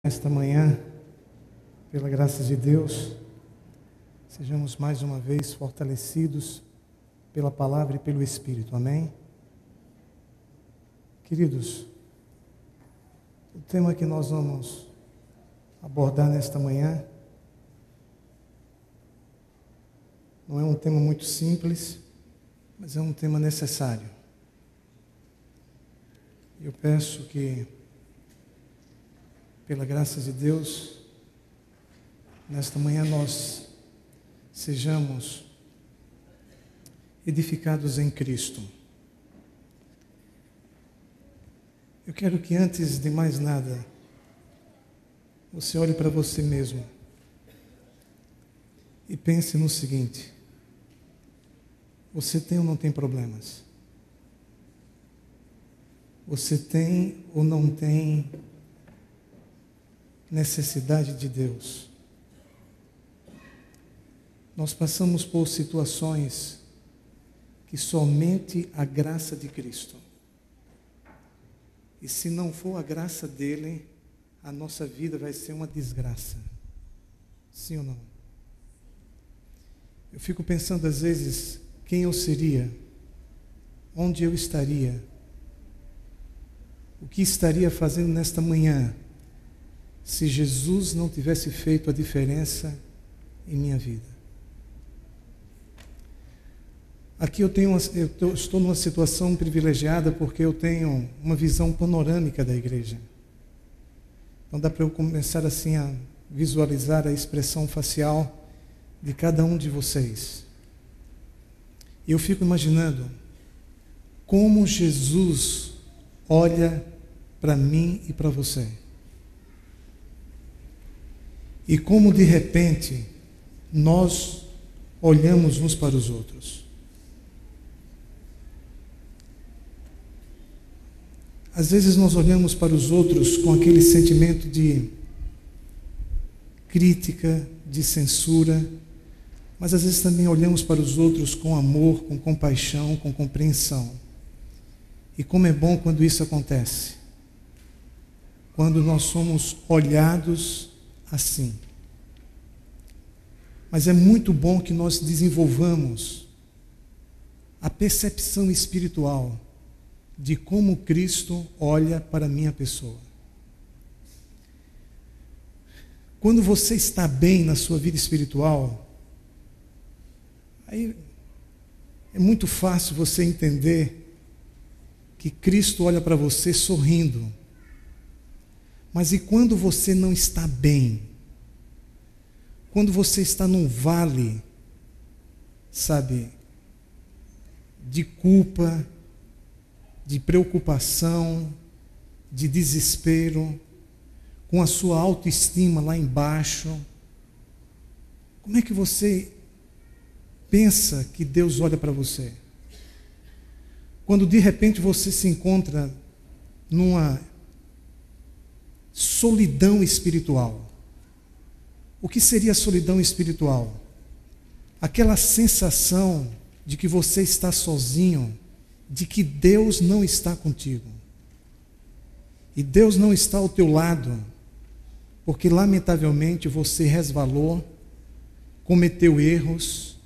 Esta manhã, pela graça de Deus, sejamos mais uma vez fortalecidos pela palavra e pelo Espírito, amém? Queridos, o tema que nós vamos abordar nesta manhã não é um tema muito simples, mas é um tema necessário. Eu peço que, pela graça de Deus, nesta manhã nós sejamos edificados em Cristo. Eu quero que antes de mais nada, você olhe para você mesmo e pense no seguinte: você tem ou não tem problemas? Você tem ou não tem necessidade de Deus? Nós passamos por situações que somente a graça de Cristo. E se não for a graça dele, a nossa vida vai ser uma desgraça. Sim ou não? Eu fico pensando às vezes quem eu seria, onde eu estaria, o que estaria fazendo nesta manhã, se Jesus não tivesse feito a diferença em minha vida. Aqui eu estou numa situação privilegiada porque eu tenho uma visão panorâmica da igreja. Então dá para eu começar assim a visualizar a expressão facial de cada um de vocês. E eu fico imaginando como Jesus olha para mim e para você. E como de repente nós olhamos uns para os outros. Às vezes nós olhamos para os outros com aquele sentimento de crítica, de censura, mas às vezes também olhamos para os outros com amor, com compaixão, com compreensão. E como é bom quando isso acontece. Quando nós somos olhados assim. Mas é muito bom que nós desenvolvamos a percepção espiritual de como Cristo olha para a minha pessoa. Quando você está bem na sua vida espiritual, aí é muito fácil você entender que Cristo olha para você sorrindo. Mas e quando você não está bem? Quando você está num vale, sabe, de culpa, de preocupação, de desespero, com a sua autoestima lá embaixo, como é que você pensa que Deus olha para você? Quando de repente você se encontra numa solidão espiritual. O que seria a solidão espiritual? Aquela sensação de que você está sozinho, de que Deus não está contigo. E Deus não está ao teu lado, porque lamentavelmente você resvalou, cometeu erros,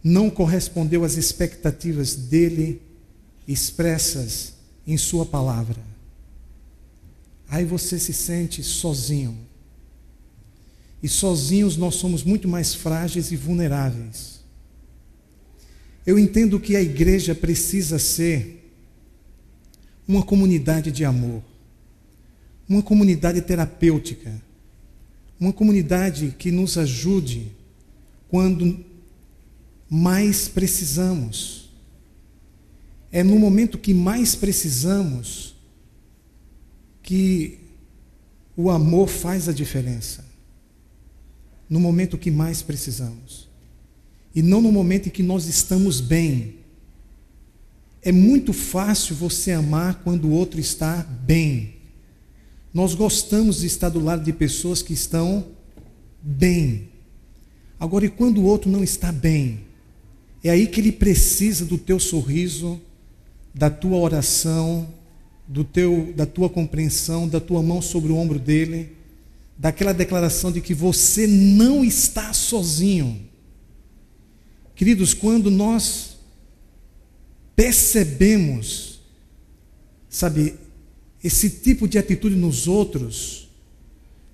não correspondeu às expectativas dele expressas em sua palavra. Aí você se sente sozinho. E sozinhos nós somos muito mais frágeis e vulneráveis. Eu entendo que a igreja precisa ser uma comunidade de amor, uma comunidade terapêutica, uma comunidade que nos ajude quando mais precisamos. É no momento que mais precisamos que o amor faz a diferença. No momento que mais precisamos. E não no momento em que nós estamos bem. É muito fácil você amar quando o outro está bem. Nós gostamos de estar do lado de pessoas que estão bem. Agora, e quando o outro não está bem? É aí que ele precisa do teu sorriso, da tua oração, da tua compreensão, da tua mão sobre o ombro dele, daquela declaração de que você não está sozinho. Queridos, quando nós percebemos, sabe, esse tipo de atitude nos outros,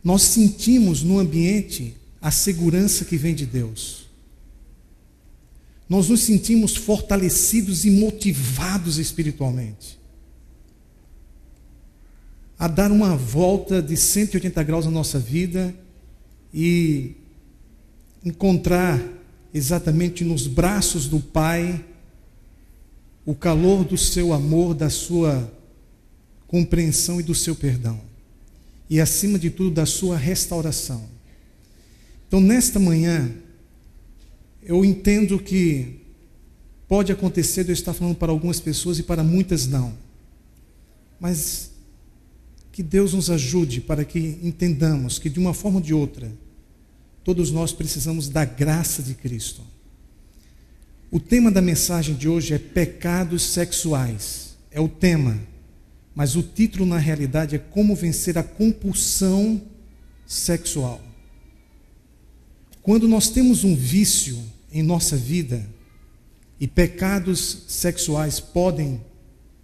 nós sentimos no ambiente a segurança que vem de Deus. Nós nos sentimos fortalecidos e motivados espiritualmente a dar uma volta de 180 graus na nossa vida e encontrar exatamente nos braços do Pai o calor do seu amor, da sua compreensão e do seu perdão. E acima de tudo, da sua restauração. Então, nesta manhã, eu entendo que pode acontecer de eu estar falando para algumas pessoas e para muitas não. Mas que Deus nos ajude para que entendamos que, de uma forma ou de outra, todos nós precisamos da graça de Cristo. O tema da mensagem de hoje é pecados sexuais. É o tema, mas o título na realidade é como vencer a compulsão sexual. Quando nós temos um vício em nossa vida, e pecados sexuais podem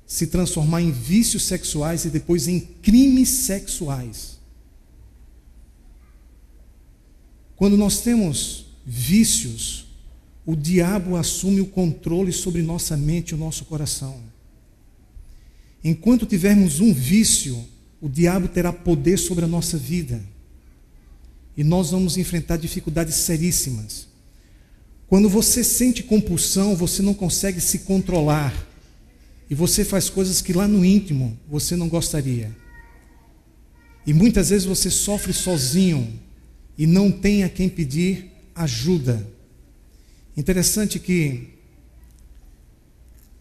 se transformar em vícios sexuais e depois em crimes sexuais. Quando nós temos vícios, o diabo assume o controle sobre nossa mente e o nosso coração. Enquanto tivermos um vício, o diabo terá poder sobre a nossa vida. E nós vamos enfrentar dificuldades seríssimas. Quando você sente compulsão, você não consegue se controlar. E você faz coisas que lá no íntimo você não gostaria. E muitas vezes você sofre sozinho e não tem a quem pedir ajuda. Interessante que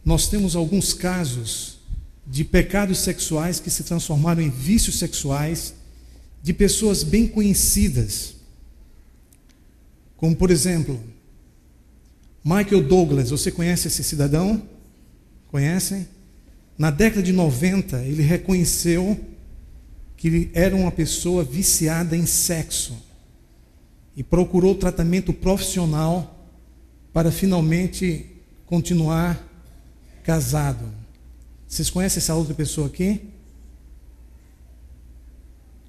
nós temos alguns casos de pecados sexuais que se transformaram em vícios sexuais de pessoas bem conhecidas. Como, por exemplo, Michael Douglas. Você conhece esse cidadão? Conhecem? Na década de 90, ele reconheceu que ele era uma pessoa viciada em sexo e procurou tratamento profissional para finalmente continuar casado. Vocês conhecem essa outra pessoa aqui?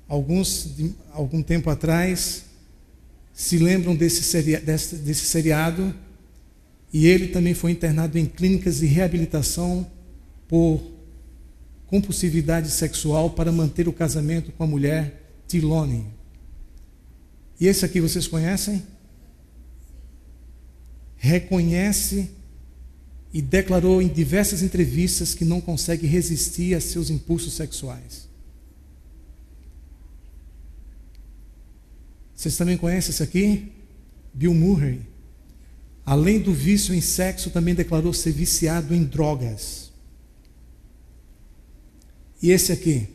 Alguns, de algum tempo atrás, se lembram desse seriado, e ele também foi internado em clínicas de reabilitação por compulsividade sexual para manter o casamento com a mulher Tilone. E esse aqui vocês conhecem? Reconhece e declarou em diversas entrevistas que não consegue resistir a seus impulsos sexuais. Vocês também conhecem esse aqui? Bill Murray. Além do vício em sexo, também declarou ser viciado em drogas. E esse aqui?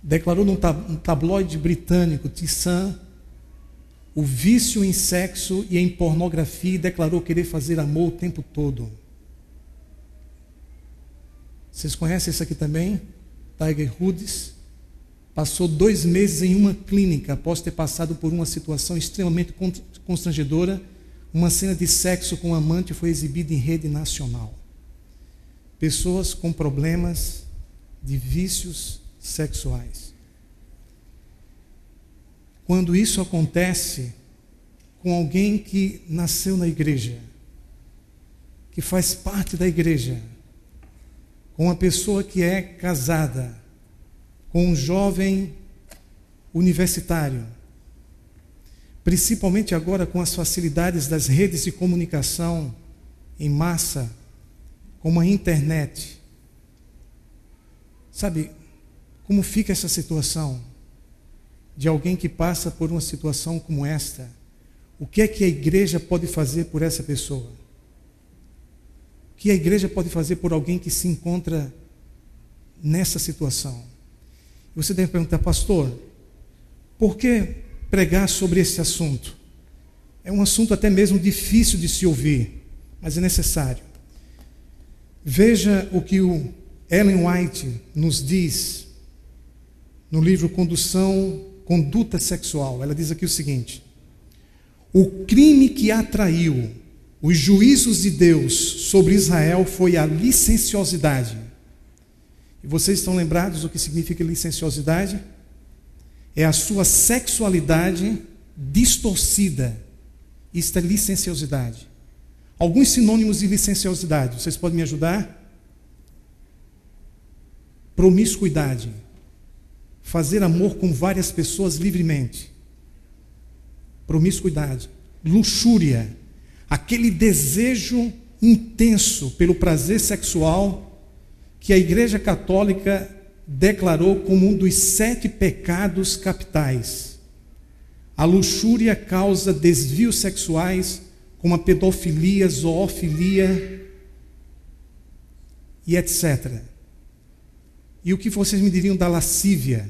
Declarou num tabloide britânico, The Sun, o vício em sexo e em pornografia, e declarou querer fazer amor o tempo todo. Vocês conhecem esse aqui também? Tiger Woods. Passou 2 meses em uma clínica após ter passado por uma situação extremamente constrangedora. Uma cena de sexo com um amante foi exibida em rede nacional. Pessoas com problemas de vícios sexuais. Quando isso acontece com alguém que nasceu na igreja, que faz parte da igreja, com uma pessoa que é casada, com um jovem universitário, principalmente agora com as facilidades das redes de comunicação em massa, como a internet. Sabe como fica essa situação de alguém que passa por uma situação como esta? O que é que a igreja pode fazer por essa pessoa? O que a igreja pode fazer por alguém que se encontra nessa situação? Você deve perguntar, pastor, por que pregar sobre esse assunto? É um assunto até mesmo difícil de se ouvir, mas é necessário. Veja o que o Ellen White nos diz no livro Conduta Sexual. Ela diz aqui o seguinte: o crime que atraiu os juízos de Deus sobre Israel foi a licenciosidade. E vocês estão lembrados do que significa licenciosidade? É a sua sexualidade distorcida. Isto é licenciosidade. Alguns sinônimos de licenciosidade, vocês podem me ajudar? Promiscuidade. Fazer amor com várias pessoas livremente. Promiscuidade. Luxúria. Aquele desejo intenso pelo prazer sexual que a Igreja Católica declarou como um dos 7 pecados capitais. A luxúria causa desvios sexuais, como a pedofilia, zoofilia e etc. E o que vocês me diriam da lascívia?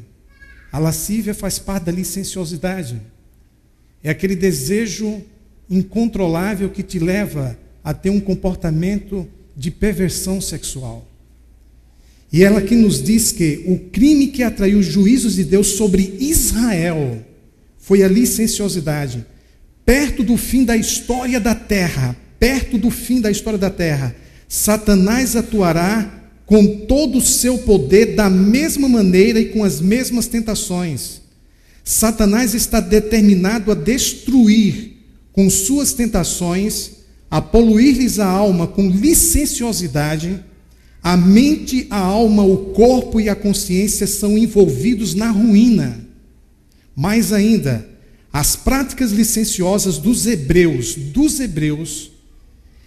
A lascívia faz parte da licenciosidade. É aquele desejo incontrolável que te leva a ter um comportamento de perversão sexual. E ela que nos diz que o crime que atraiu os juízos de Deus sobre Israel foi a licenciosidade. Perto do fim da história da terra, Satanás atuará com todo o seu poder da mesma maneira e com as mesmas tentações. Satanás está determinado a destruir com suas tentações, a poluir-lhes a alma com licenciosidade. A mente, a alma, o corpo e a consciência são envolvidos na ruína. Mais ainda, as práticas licenciosas dos hebreus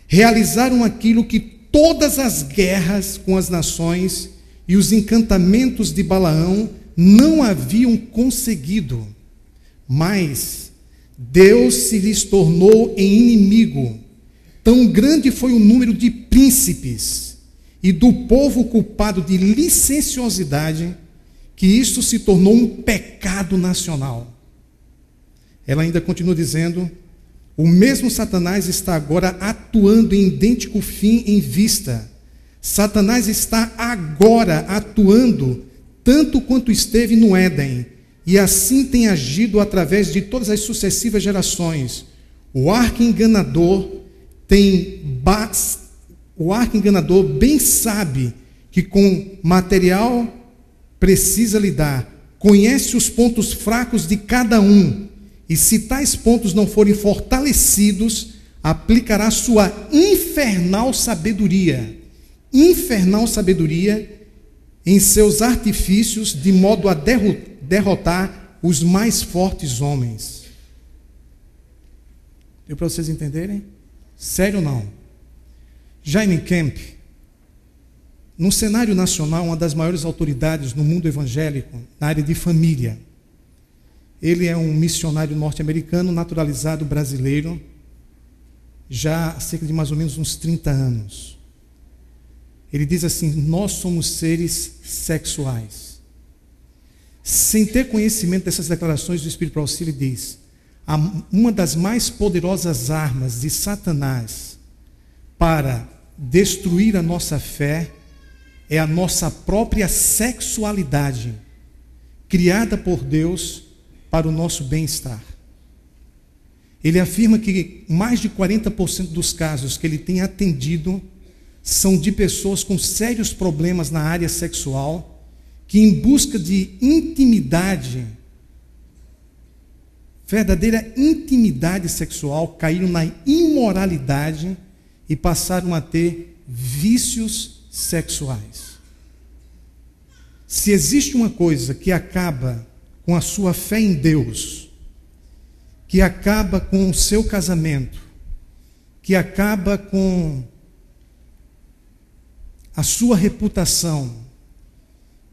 realizaram aquilo que todas as guerras com as nações e os encantamentos de Balaão não haviam conseguido. Mas Deus se lhes tornou em inimigo. Tão grande foi o número de príncipes e do povo culpado de licenciosidade, que isso se tornou um pecado nacional. Ela ainda continua dizendo: o mesmo Satanás está agora atuando em idêntico fim em vista. Satanás está agora atuando tanto quanto esteve no Éden, e assim tem agido através de todas as sucessivas gerações. O arqui-enganador bem sabe que com material precisa lidar, conhece os pontos fracos de cada um, e se tais pontos não forem fortalecidos, aplicará sua infernal sabedoria em seus artifícios, de modo a derrotar os mais fortes homens. Deu para vocês entenderem? Sério ou não? Jaime Kemp, no cenário nacional, uma das maiores autoridades no mundo evangélico, na área de família. Ele é um missionário norte-americano, naturalizado brasileiro, já há cerca de mais ou menos uns 30 anos. Ele diz assim: nós somos seres sexuais. Sem ter conhecimento dessas declarações do Espírito para auxílio, ele diz: uma das mais poderosas armas de Satanás para destruir a nossa fé é a nossa própria sexualidade, criada por Deus para o nosso bem-estar. Ele afirma que mais de 40% dos casos que ele tem atendido são de pessoas com sérios problemas na área sexual, que em busca de intimidade, verdadeira intimidade sexual, caíram na imoralidade e passaram a ter vícios sexuais. Se existe uma coisa que acaba com a sua fé em Deus, que acaba com o seu casamento, que acaba com a sua reputação,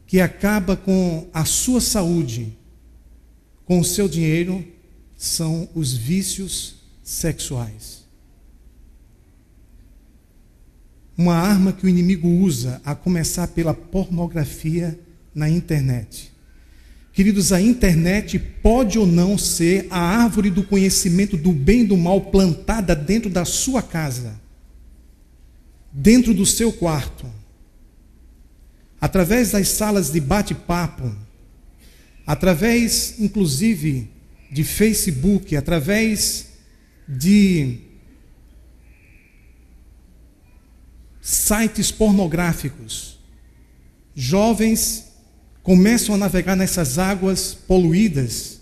que acaba com a sua saúde, com o seu dinheiro, são os vícios sexuais. Uma arma que o inimigo usa, a começar pela pornografia na internet. Queridos, a internet pode ou não ser a árvore do conhecimento do bem e do mal plantada dentro da sua casa, dentro do seu quarto, através das salas de bate-papo, através, inclusive, de Facebook, através de sites pornográficos, jovens começam a navegar nessas águas poluídas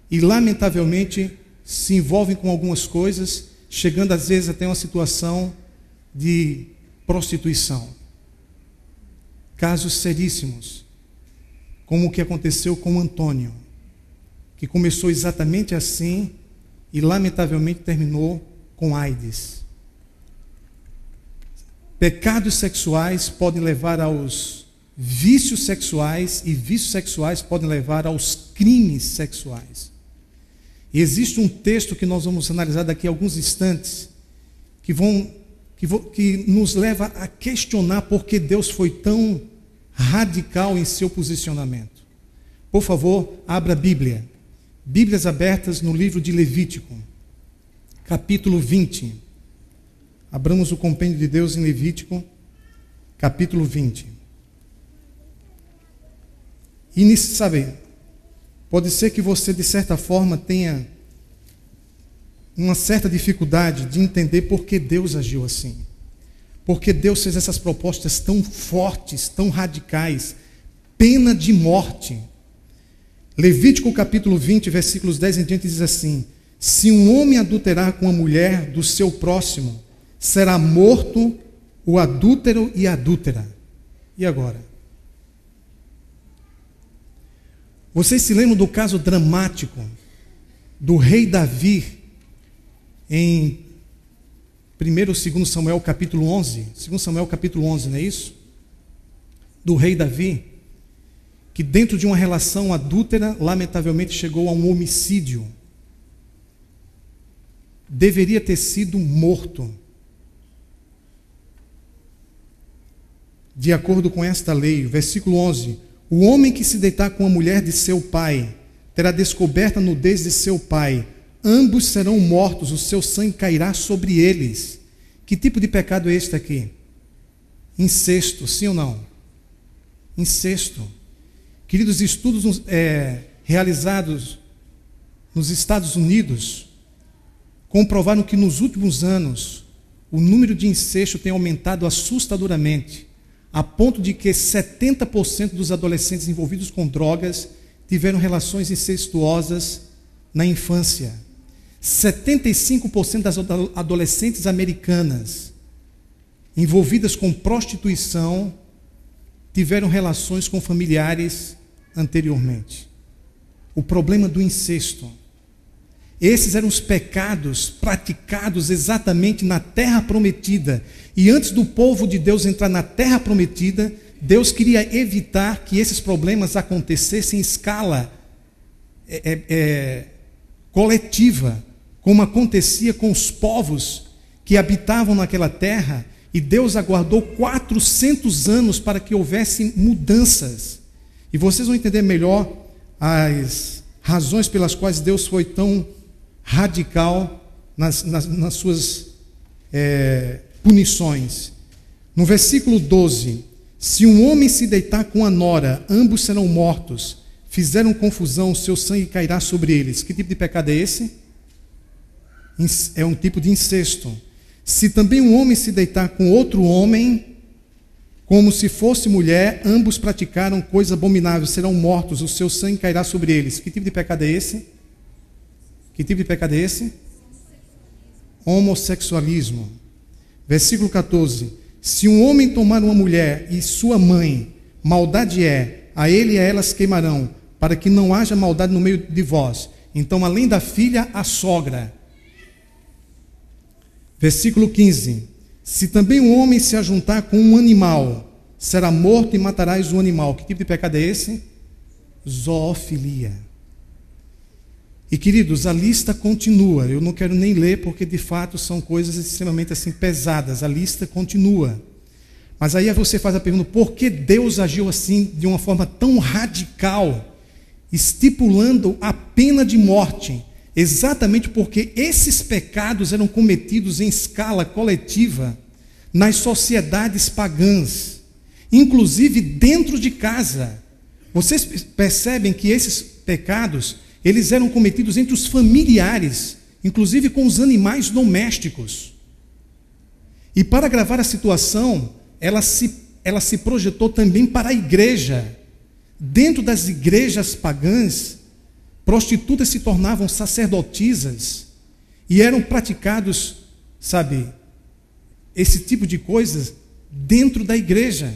e, lamentavelmente, se envolvem com algumas coisas, chegando às vezes até uma situação de prostituição. Casos seríssimos, como o que aconteceu com Antônio, que começou exatamente assim e lamentavelmente terminou com AIDS. Pecados sexuais podem levar aos vícios sexuais e vícios sexuais podem levar aos crimes sexuais. E existe um texto que nós vamos analisar daqui a alguns instantes que nos leva a questionar por que Deus foi tão radical em seu posicionamento. Por favor, abra a Bíblia. Bíblias abertas no livro de Levítico, capítulo 20. Abramos o compêndio de Deus em Levítico, capítulo 20. E sabe, pode ser que você, de certa forma, tenha uma certa dificuldade de entender por que Deus agiu assim. Porque Deus fez essas propostas tão fortes, tão radicais, pena de morte. Levítico capítulo 20, versículos 10 em diante diz assim: se um homem adulterar com a mulher do seu próximo, será morto o adúltero e a adúltera. E agora? Vocês se lembram do caso dramático do rei Davi em 1º ou 2º Samuel capítulo 11? 2 Samuel capítulo 11, não é isso? Do rei Davi, que dentro de uma relação adúltera, lamentavelmente chegou a um homicídio. Deveria ter sido morto. De acordo com esta lei, versículo 11: o homem que se deitar com a mulher de seu pai terá descoberta a nudez de seu pai. Ambos serão mortos, o seu sangue cairá sobre eles. Que tipo de pecado é este aqui? Incesto, sim ou não? Incesto. Queridos, estudos realizados nos Estados Unidos comprovaram que nos últimos anos o número de incesto tem aumentado assustadoramente, a ponto de que 70% dos adolescentes envolvidos com drogas tiveram relações incestuosas na infância. 75% das adolescentes americanas envolvidas com prostituição tiveram relações com familiares anteriormente. O problema do incesto. Esses eram os pecados praticados exatamente na terra prometida. E antes do povo de Deus entrar na terra prometida, Deus queria evitar que esses problemas acontecessem em escala coletiva, como acontecia com os povos que habitavam naquela terra. E Deus aguardou 400 anos para que houvessem mudanças. E vocês vão entender melhor as razões pelas quais Deus foi tão radical nas suas punições. No versículo 12: se um homem se deitar com a nora, ambos serão mortos. Fizeram confusão, o seu sangue cairá sobre eles. Que tipo de pecado é esse? É um tipo de incesto. Se também um homem se deitar com outro homem, como se fosse mulher, ambos praticaram coisa abominável, serão mortos, o seu sangue cairá sobre eles. Que tipo de pecado é esse? Que tipo de pecado é esse? Homossexualismo. Versículo 14: se um homem tomar uma mulher e sua mãe, maldade é, a ele e a elas queimarão, para que não haja maldade no meio de vós. Então, além da filha, a sogra. Versículo 15: se também um homem se ajuntar com um animal, será morto e matarás o animal. Que tipo de pecado é esse? Zoofilia. E queridos, a lista continua. Eu não quero nem ler, porque de fato são coisas extremamente assim pesadas. A lista continua. Mas aí você faz a pergunta: por que Deus agiu assim, de uma forma tão radical, estipulando a pena de morte? Exatamente porque esses pecados eram cometidos em escala coletiva nas sociedades pagãs, inclusive dentro de casa. Vocês percebem que esses pecados, eles eram cometidos entre os familiares, inclusive com os animais domésticos. E para agravar a situação, ela se projetou também para a igreja. Dentro das igrejas pagãs, prostitutas se tornavam sacerdotisas e eram praticados, esse tipo de coisas dentro da igreja.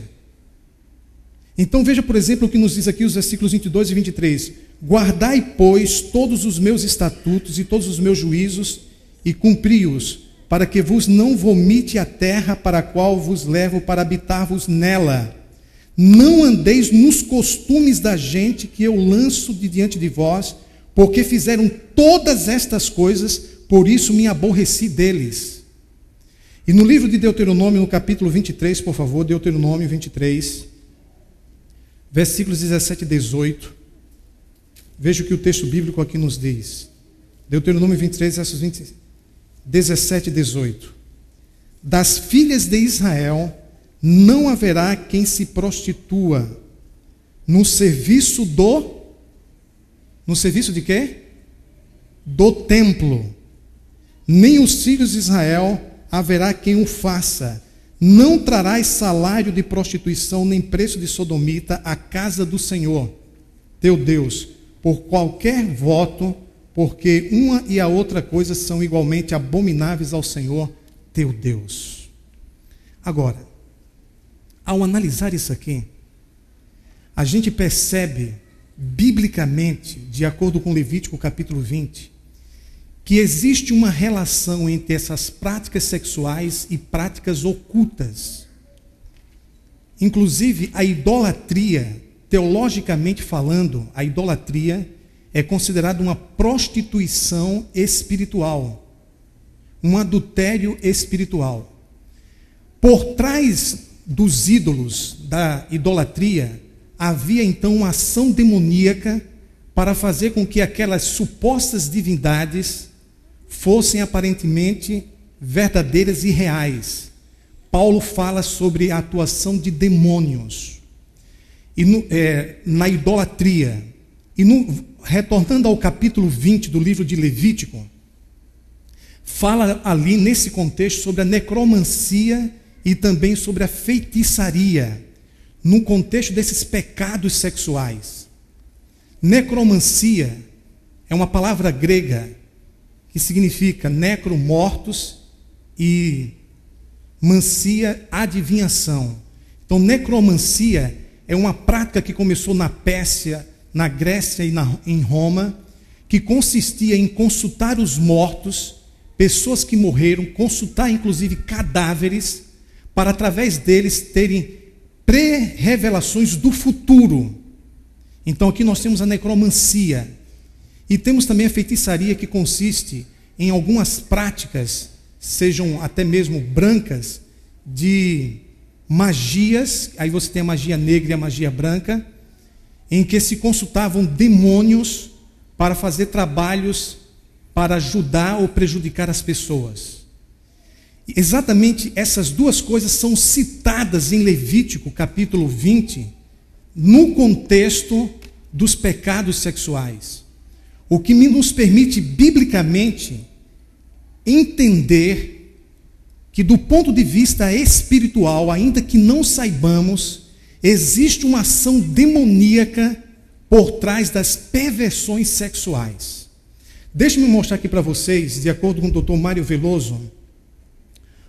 Então veja, por exemplo, o que nos diz aqui os versículos 22 e 23. Guardai, pois, todos os meus estatutos e todos os meus juízos e cumpri-os, para que vos não vomite a terra para a qual vos levo para habitar-vos nela. Não andeis nos costumes da gente que eu lanço de diante de vós, porque fizeram todas estas coisas, por isso me aborreci deles. E no livro de Deuteronômio, no capítulo 23, por favor, Deuteronômio 23, versículos 17 e 18, veja o que o texto bíblico aqui nos diz. Deuteronômio 23, versos 17 e 18. Das filhas de Israel não haverá quem se prostitua no serviço de quê? Do templo. Nem os filhos de Israel haverá quem o faça. Não trarás salário de prostituição, nem preço de sodomita à casa do Senhor, teu Deus, por qualquer voto, porque uma e a outra coisa são igualmente abomináveis ao Senhor, teu Deus. Agora, ao analisar isso aqui, a gente percebe, biblicamente, de acordo com Levítico capítulo 20, que existe uma relação entre essas práticas sexuais e práticas ocultas. Inclusive, a idolatria, teologicamente falando, a idolatria é considerada uma prostituição espiritual, um adultério espiritual. Por trás dos ídolos da idolatria, havia então uma ação demoníaca para fazer com que aquelas supostas divindades fossem aparentemente verdadeiras e reais. Paulo fala sobre a atuação de demônios e na idolatria. E retornando ao capítulo 20 do livro de Levítico, fala ali nesse contexto sobre a necromancia e também sobre a feitiçaria, no contexto desses pecados sexuais. Necromancia é uma palavra grega que significa necro, mortos, e mancia, adivinhação. Então, necromancia é uma prática que começou na Pérsia, na Grécia e em Roma, que consistia em consultar os mortos, pessoas que morreram, consultar inclusive cadáveres, para através deles terem pré-revelações do futuro. Então aqui nós temos a necromancia. E temos também a feitiçaria, que consiste em algumas práticas, sejam até mesmo brancas, de magias. Aí você tem a magia negra e a magia branca, em que se consultavam demônios para fazer trabalhos para ajudar ou prejudicar as pessoas. Exatamente essas duas coisas são citadas em Levítico capítulo 20, no contexto dos pecados sexuais. O que nos permite biblicamente entender que, do ponto de vista espiritual, ainda que não saibamos, existe uma ação demoníaca por trás das perversões sexuais. Deixe-me mostrar aqui para vocês, de acordo com o Dr. Mário Veloso,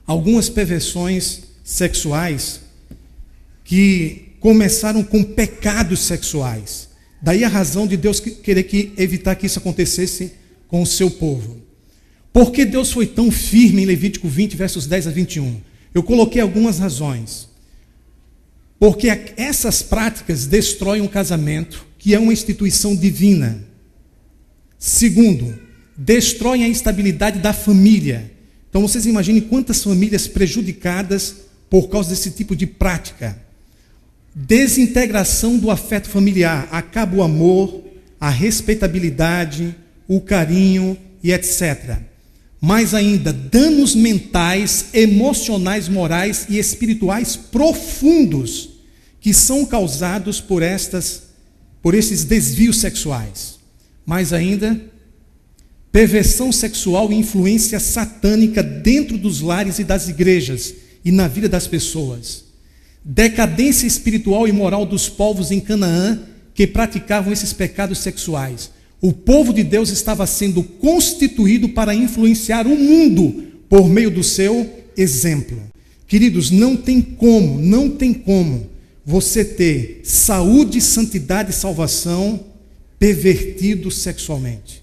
algumas perversões sexuais que começaram com pecados sexuais. Daí a razão de Deus querer evitar que isso acontecesse com o seu povo. Por que Deus foi tão firme em Levítico 20, versos 10 a 21? Eu coloquei algumas razões. Porque essas práticas destroem um casamento, que é uma instituição divina. Segundo, destroem a estabilidade da família. Então vocês imaginem quantas famílias prejudicadas por causa desse tipo de prática. Desintegração do afeto familiar, acaba o amor, a respeitabilidade, o carinho e etc. Mais ainda, danos mentais, emocionais, morais e espirituais profundos que são causados por estas por esses desvios sexuais. Mais ainda, perversão sexual e influência satânica dentro dos lares e das igrejas e na vida das pessoas. Decadência espiritual e moral dos povos em Canaã que praticavam esses pecados sexuais. O povo de Deus estava sendo constituído para influenciar o mundo por meio do seu exemplo. Queridos, não tem como você ter saúde, santidade e salvação pervertido sexualmente.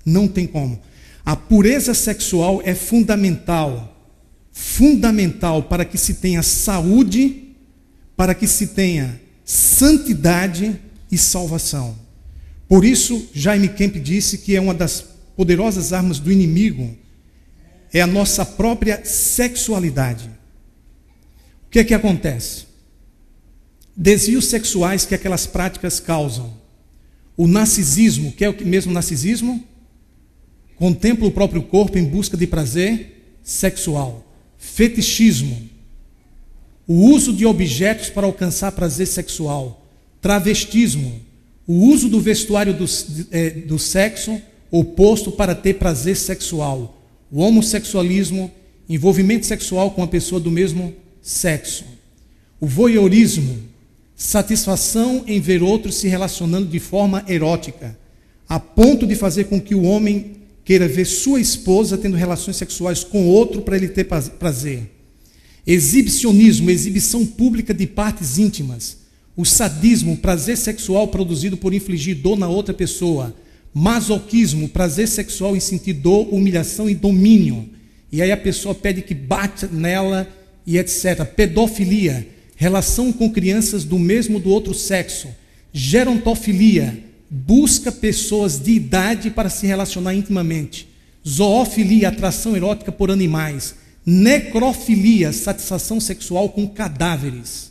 Não tem como. A pureza sexual é fundamental para que se tenha saúde, para que se tenha santidade e salvação. Por isso, Jaime Kemp disse que é uma das poderosas armas do inimigo, é a nossa própria sexualidade. O que é que acontece? Desvios sexuais que aquelas práticas causam. O narcisismo, que é o que mesmo narcisismo? Contempla o próprio corpo em busca de prazer sexual. Fetichismo, o uso de objetos para alcançar prazer sexual. Travestismo, o uso do vestuário do sexo oposto para ter prazer sexual. O homossexualismo, envolvimento sexual com a pessoa do mesmo sexo. O voyeurismo, satisfação em ver outros se relacionando de forma erótica, a ponto de fazer com que o homem queira ver sua esposa tendo relações sexuais com outro para ele ter prazer. Exibicionismo, exibição pública de partes íntimas. O sadismo, prazer sexual produzido por infligir dor na outra pessoa. Masoquismo, prazer sexual em sentir dor, humilhação e domínio. E aí a pessoa pede que bate nela e etc. Pedofilia, relação com crianças do mesmo ou do outro sexo. Gerontofilia, busca pessoas de idade para se relacionar intimamente. Zoofilia, atração erótica por animais. Necrofilia, satisfação sexual com cadáveres.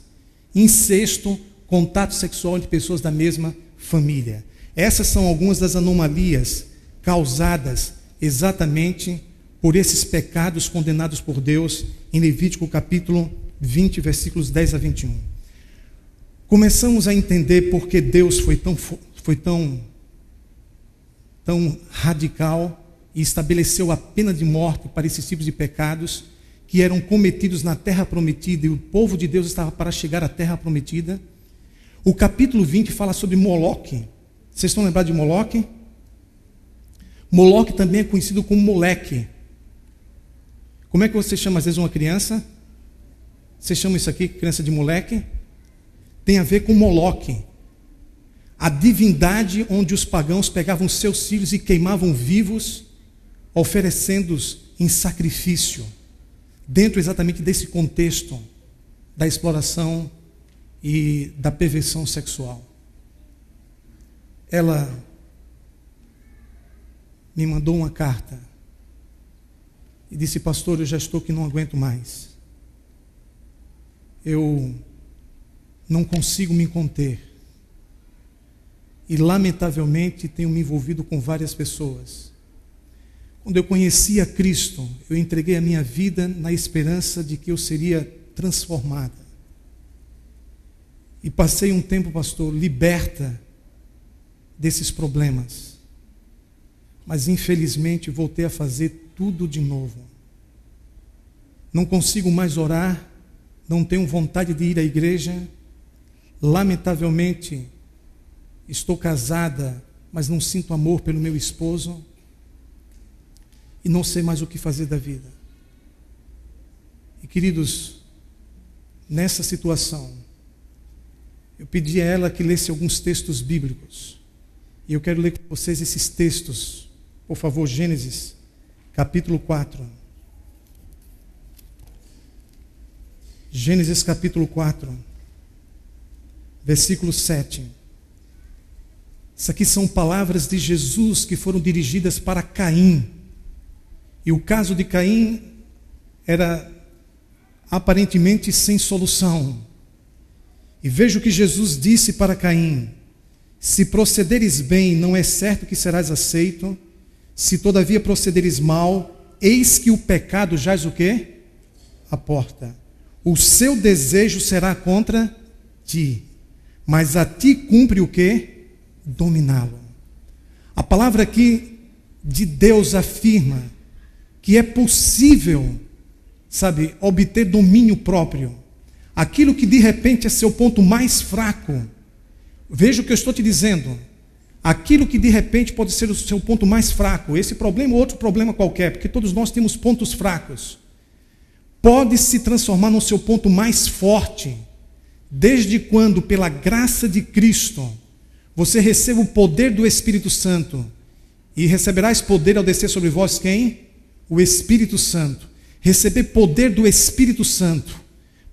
Incesto, contato sexual entre pessoas da mesma família. Essas são algumas das anomalias causadas exatamente por esses pecados condenados por Deus em Levítico capítulo 20, versículos 10 a 21. Começamos a entender por que Deus foi tão radical e estabeleceu a pena de morte para esses tipos de pecados que eram cometidos na terra prometida e o povo de Deus estava para chegar à terra prometida. O capítulo 20 fala sobre Moloque. Vocês estão lembrados de Moloque? Moloque também é conhecido como Moleque. Como é que você chama às vezes uma criança? Você chama isso aqui, criança de moleque? Tem a ver com Moloque, a divindade onde os pagãos pegavam seus filhos e queimavam vivos, oferecendo-os em sacrifício, dentro exatamente desse contexto da exploração e da perversão sexual. Ela me mandou uma carta e disse: pastor, eu já estou que não aguento mais. Eu não consigo me conter. E lamentavelmente tenho me envolvido com várias pessoas. Quando eu conheci a Cristo, eu entreguei a minha vida na esperança de que eu seria transformada. E passei um tempo, pastor, liberta desses problemas. Mas infelizmente voltei a fazer tudo de novo. Não consigo mais orar, não tenho vontade de ir à igreja. Lamentavelmente, estou casada, mas não sinto amor pelo meu esposo. E não sei mais o que fazer da vida. E queridos, nessa situação, eu pedi a ela que lesse alguns textos bíblicos. E eu quero ler com vocês esses textos. Por favor, Gênesis, capítulo 4. Gênesis, capítulo 4, versículo 7. Isso aqui são palavras de Jesus que foram dirigidas para Caim. E o caso de Caim era aparentemente sem solução. E veja o que Jesus disse para Caim: se procederes bem, não é certo que serás aceito. Se todavia procederes mal, eis que o pecado jaz o quê? À porta. O seu desejo será contra ti, mas a ti cumpre o quê? Dominá-lo. A palavra aqui de Deus afirma que é possível, sabe, obter domínio próprio. Aquilo que de repente é seu ponto mais fraco. Veja o que eu estou te dizendo. Aquilo que de repente pode ser o seu ponto mais fraco, esse problema ou outro problema qualquer, porque todos nós temos pontos fracos, pode se transformar no seu ponto mais forte, desde quando, pela graça de Cristo, você receba o poder do Espírito Santo. E receberás poder ao descer sobre vós quem? O Espírito Santo. Receber poder do Espírito Santo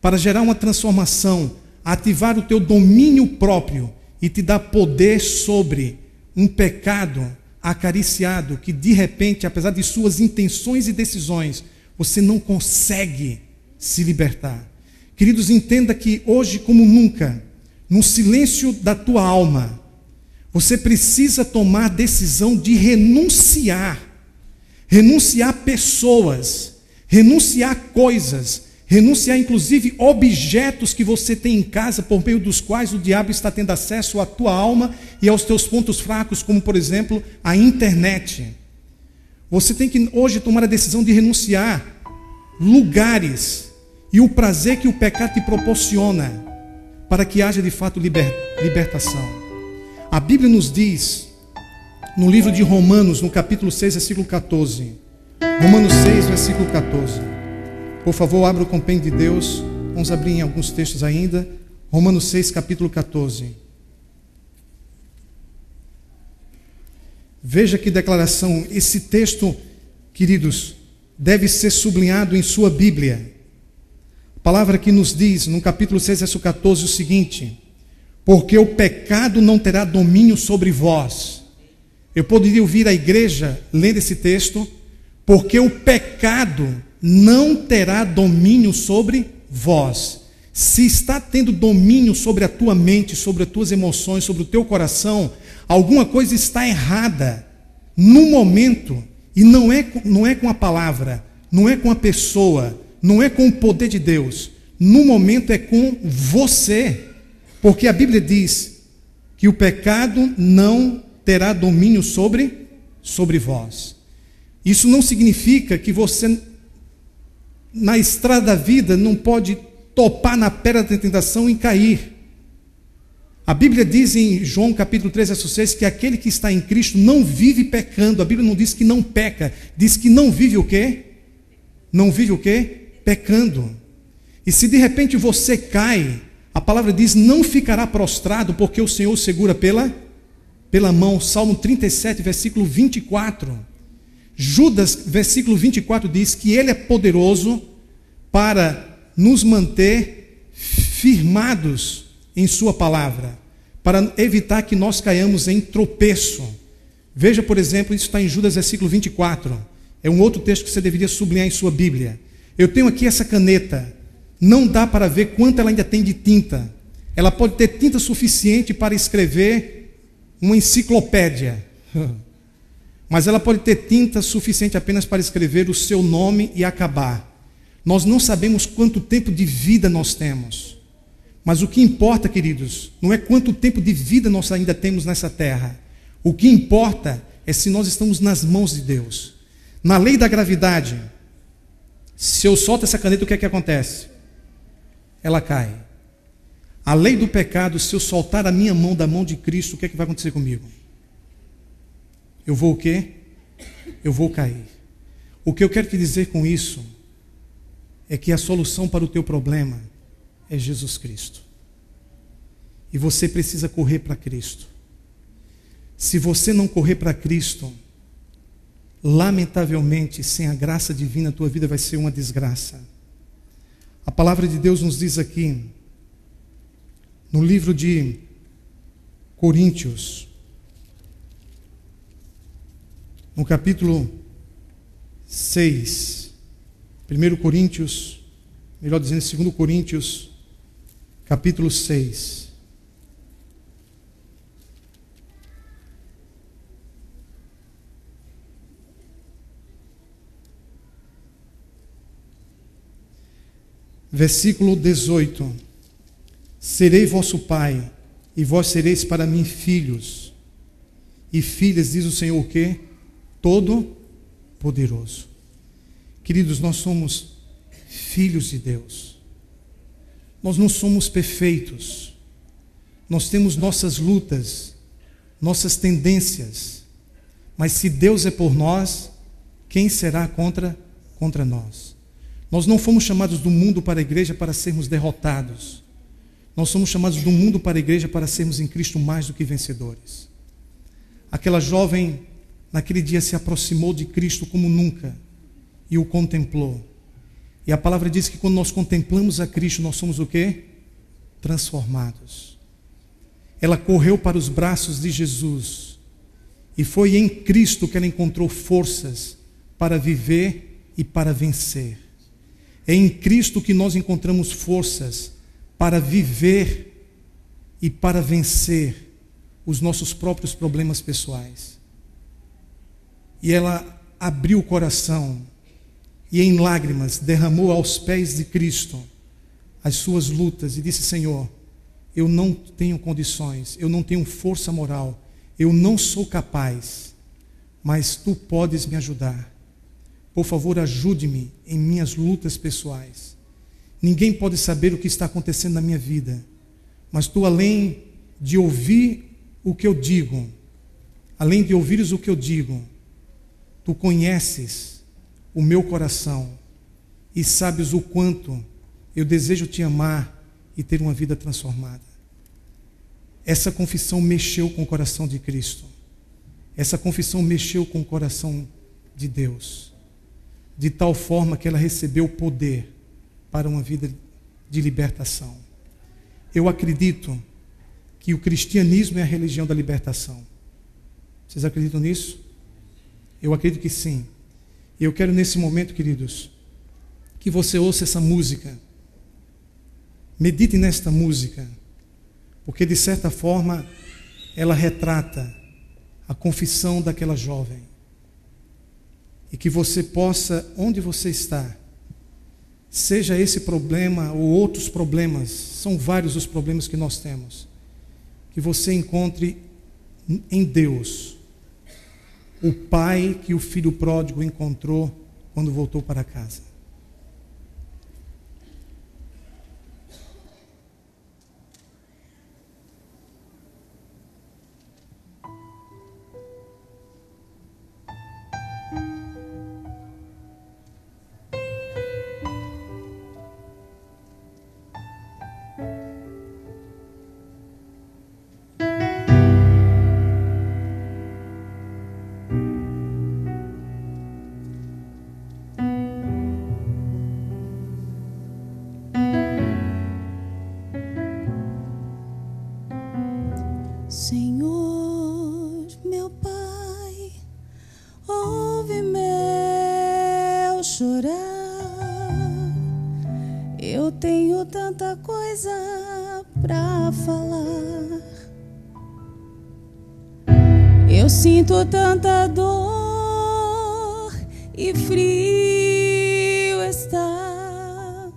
para gerar uma transformação, ativar o teu domínio próprio e te dar poder sobre um pecado acariciado que de repente, apesar de suas intenções e decisões, você não consegue se libertar. Queridos, entenda que hoje como nunca, no silêncio da tua alma, você precisa tomar a decisão de renunciar a pessoas, renunciar a coisas, renunciar inclusive objetos que você tem em casa por meio dos quais o diabo está tendo acesso à tua alma e aos teus pontos fracos, como por exemplo a internet. Você tem que hoje tomar a decisão de renunciar lugares e o prazer que o pecado te proporciona para que haja de fato libertação. A Bíblia nos diz, no livro de Romanos, no capítulo 6, versículo 14. Romanos 6, versículo 14. Por favor, abra o compêndio de Deus. Vamos abrir em alguns textos ainda. Romanos 6, capítulo 14. Veja que declaração. Esse texto, queridos, deve ser sublinhado em sua Bíblia. A palavra que nos diz, no capítulo 6, versículo 14, o seguinte: porque o pecado não terá domínio sobre vós. Eu poderia ouvir a igreja lendo esse texto, porque o pecado não terá domínio sobre vós. Se está tendo domínio sobre a tua mente, sobre as tuas emoções, sobre o teu coração, alguma coisa está errada no momento, e não é com a palavra, não é com a pessoa, não é com o poder de Deus, no momento é com você. Porque a Bíblia diz que o pecado não terá domínio sobre vós. Isso não significa que você, na estrada da vida, não pode topar na pedra da tentação e cair. A Bíblia diz em João capítulo 3, verso 6, que aquele que está em Cristo não vive pecando. A Bíblia não diz que não peca, diz que não vive o quê? Não vive o quê? Pecando. E se de repente você cai, a palavra diz, não ficará prostrado, porque o Senhor segura pela mão. Salmo 37, versículo 24. Judas, versículo 24, diz que Ele é poderoso para nos manter firmados em sua palavra, para evitar que nós caiamos em tropeço. Veja, por exemplo, isso está em Judas, versículo 24. É um outro texto que você deveria sublinhar em sua Bíblia. Eu tenho aqui essa caneta. Não dá para ver quanto ela ainda tem de tinta. Ela pode ter tinta suficiente para escrever uma enciclopédia. Mas ela pode ter tinta suficiente apenas para escrever o seu nome e acabar. Nós não sabemos quanto tempo de vida nós temos. Mas o que importa, queridos, não é quanto tempo de vida nós ainda temos nessa terra. O que importa é se nós estamos nas mãos de Deus. Na lei da gravidade, se eu solto essa caneta, o que é que acontece? Ela cai. A lei do pecado, se eu soltar a minha mão da mão de Cristo, o que é que vai acontecer comigo? Eu vou o quê? Eu vou cair. O que eu quero te dizer com isso é que a solução para o teu problema é Jesus Cristo. E você precisa correr para Cristo. Se você não correr para Cristo, lamentavelmente, sem a graça divina, a tua vida vai ser uma desgraça. A palavra de Deus nos diz aqui, no livro de Coríntios, no capítulo 6, 1 Coríntios, melhor dizendo, 2 Coríntios, capítulo 6. Versículo 18: serei vosso pai, E vós sereis para mim filhos e filhas, diz o Senhor o quê? Todo-Poderoso. Queridos, nós somos filhos de Deus. Nós não somos perfeitos. Nós temos nossas lutas, nossas tendências. Mas se Deus é por nós, quem será contra nós? Nós não fomos chamados do mundo para a igreja para sermos derrotados. Nós somos chamados do mundo para a igreja para sermos em Cristo mais do que vencedores. Aquela jovem, naquele dia, se aproximou de Cristo como nunca e o contemplou. E a palavra diz que quando nós contemplamos a Cristo, nós somos o quê? Transformados. Ela correu para os braços de Jesus e foi em Cristo que ela encontrou forças para viver e para vencer. É em Cristo que nós encontramos forças para viver e para vencer os nossos próprios problemas pessoais. E ela abriu o coração e em lágrimas derramou aos pés de Cristo as suas lutas e disse: Senhor, eu não tenho condições, eu não tenho força moral, eu não sou capaz, mas Tu podes me ajudar. Por favor, ajude-me em minhas lutas pessoais. Ninguém pode saber o que está acontecendo na minha vida, mas Tu, além de ouvir o que eu digo, além de ouvires o que eu digo, Tu conheces o meu coração e sabes o quanto eu desejo Te amar e ter uma vida transformada. Essa confissão mexeu com o coração de Cristo. Essa confissão mexeu com o coração de Deus, de tal forma que ela recebeu poder para uma vida de libertação. Eu acredito que o cristianismo é a religião da libertação. Vocês acreditam nisso? Eu acredito que sim. E eu quero nesse momento, queridos, que você ouça essa música. Medite nesta música, porque de certa forma ela retrata a confissão daquela jovem. E que você possa, onde você está, seja esse problema ou outros problemas, são vários os problemas que nós temos, que você encontre em Deus o Pai que o filho pródigo encontrou quando voltou para casa. Senhor, meu Pai, ouve meu chorar. Eu tenho tanta coisa pra falar. Eu sinto tanta dor e frio está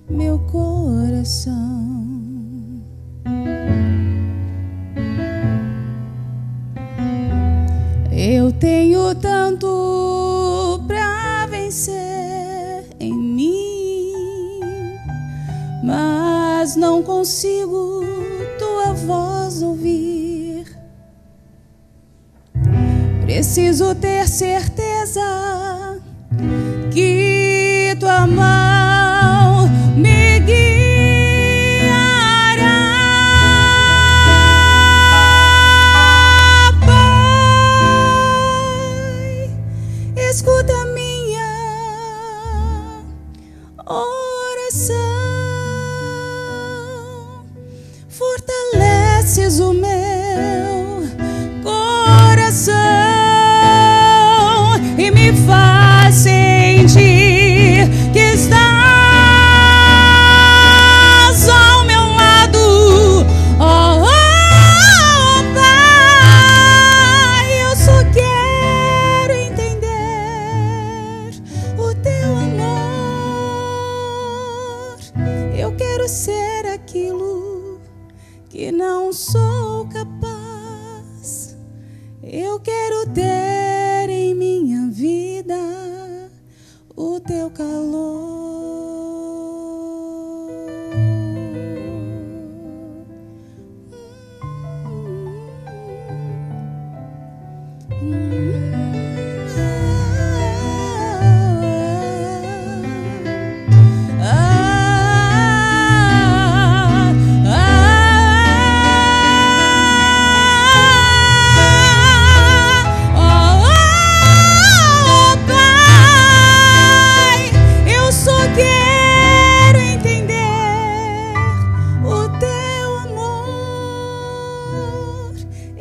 meu coração. Eu tenho tanto pra vencer em mim, mas não consigo tua voz ouvir. Preciso ter certeza que tua mão me guiará. Pai, escuta minha oração, fortaleces o meu coração e me faz sentir que estás ao meu lado. Oh, Pai, eu só quero entender o teu amor. Eu quero ser aquilo que não sou. ter em minha vida o teu calor.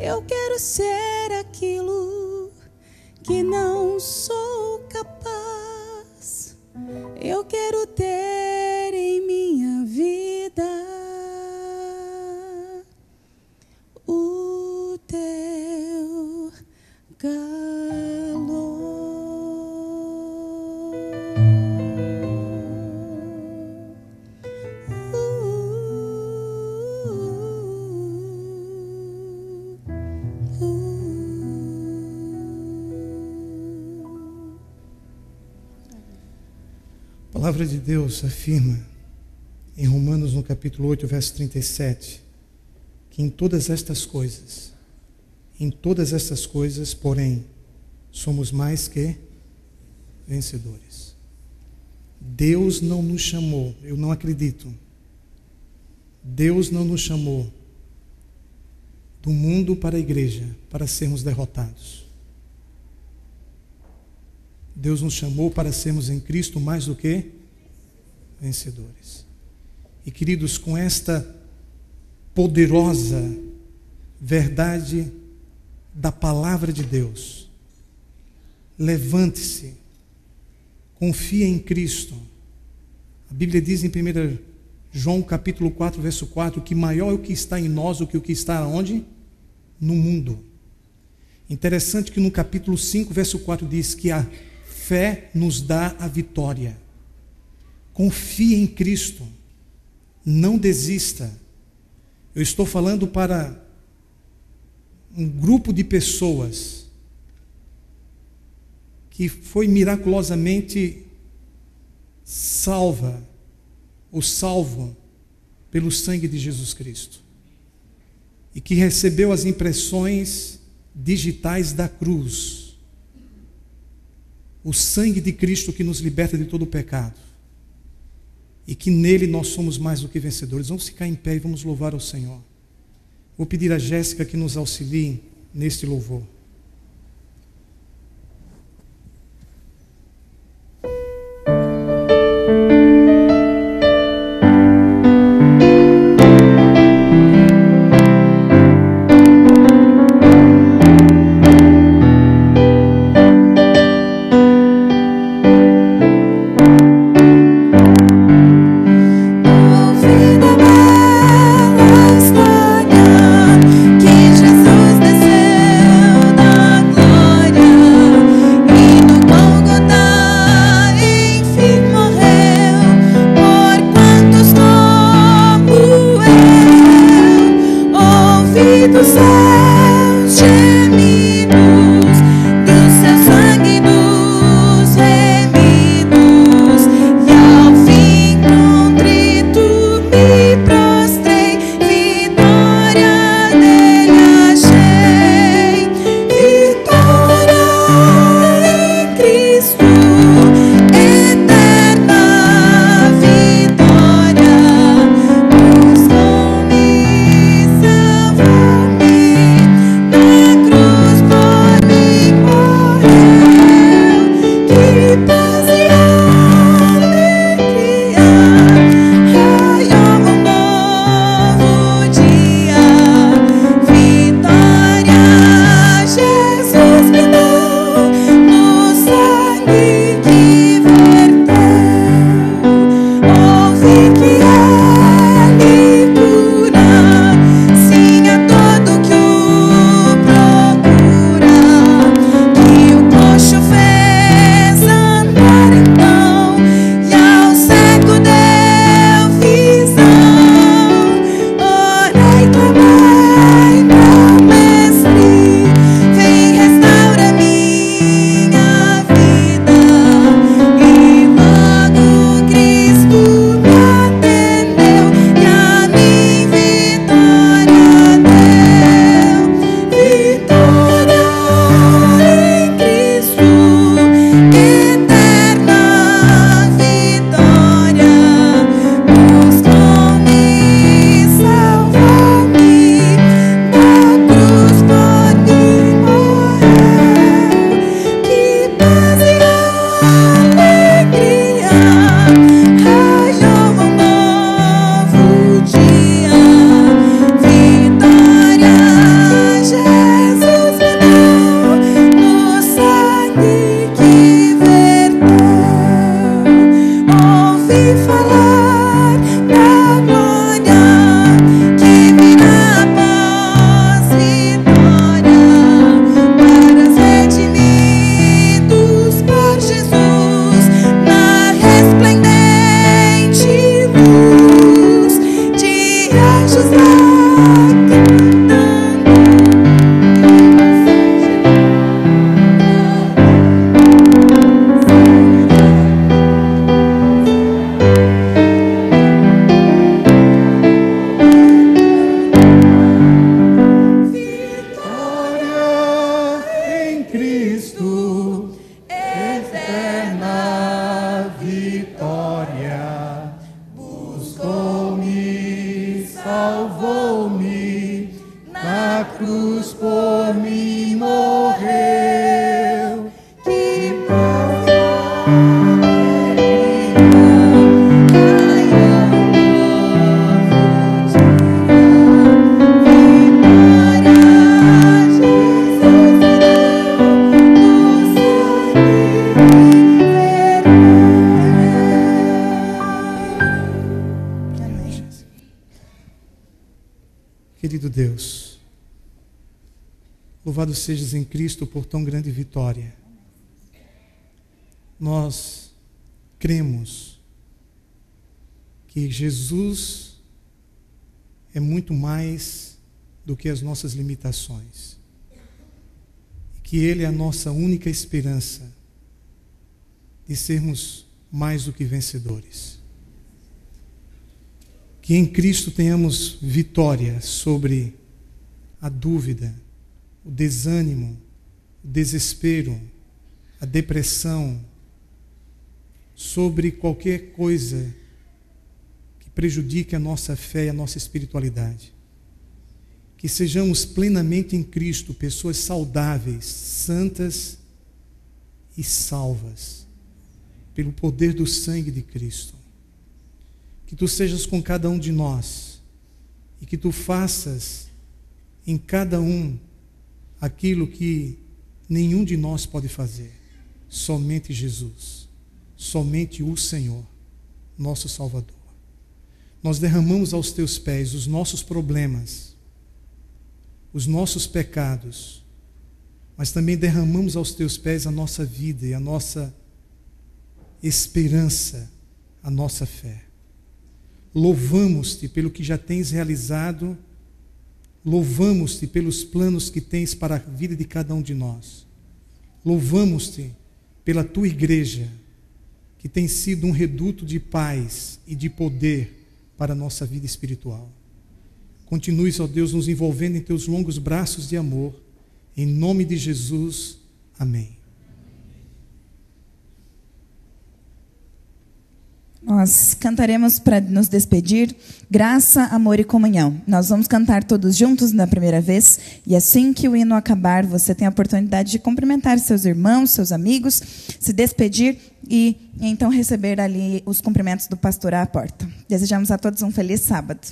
Eu quero ser aquilo que não sou capaz. Eu quero ter em minha vida o teu calor. A palavra de Deus afirma em Romanos, no capítulo 8, verso 37, que em todas estas coisas, porém, somos mais que vencedores. Deus não nos chamou, eu não acredito, Deus não nos chamou do mundo para a igreja para sermos derrotados. Deus nos chamou para sermos em Cristo mais do que vencedores. E queridos, com esta poderosa verdade da palavra de Deus, levante-se, confie em Cristo. A Bíblia diz em 1 João capítulo 4, verso 4, que maior é o que está em nós do que o que está onde? No mundo. Interessante que no capítulo 5, verso 4 diz que a fé nos dá a vitória. Confie em Cristo. Não desista. Eu estou falando para um grupo de pessoas que foi miraculosamente salvo pelo sangue de Jesus Cristo. E que recebeu as impressões digitais da cruz. O sangue de Cristo que nos liberta de todo o pecado. E que nele nós somos mais do que vencedores. Vamos ficar em pé e vamos louvar ao Senhor. Vou pedir a Jéssica que nos auxilie neste louvor. Que Jesus desceu Cristo, eterna vitória. Buscou-me, salvou-me, na cruz por mim morreu. Que Querido Deus, louvado sejas em Cristo por tão grande vitória. Nós cremos que Jesus é muito mais do que as nossas limitações, que Ele é a nossa única esperança de sermos mais do que vencedores. Que em Cristo tenhamos vitória sobre a dúvida, o desânimo, o desespero, a depressão, sobre qualquer coisa que prejudique a nossa fé e a nossa espiritualidade. Que sejamos plenamente em Cristo pessoas saudáveis, santas e salvas, pelo poder do sangue de Cristo. Que Tu sejas com cada um de nós e que Tu faças em cada um aquilo que nenhum de nós pode fazer. Somente Jesus, somente o Senhor, nosso Salvador. Nós derramamos aos Teus pés os nossos problemas, os nossos pecados, mas também derramamos aos Teus pés a nossa vida e a nossa esperança, a nossa fé. Louvamos-Te pelo que já tens realizado, louvamos-Te pelos planos que tens para a vida de cada um de nós. Louvamos-Te pela Tua igreja, que tem sido um reduto de paz e de poder para a nossa vida espiritual. Continues, ó Deus, nos envolvendo em Teus longos braços de amor. Em nome de Jesus, amém. Nós cantaremos para nos despedir, graça, amor e comunhão. Nós vamos cantar todos juntos na primeira vez, e assim que o hino acabar, você tem a oportunidade de cumprimentar seus irmãos, seus amigos, se despedir e então receber ali os cumprimentos do pastor à porta. Desejamos a todos um feliz sábado.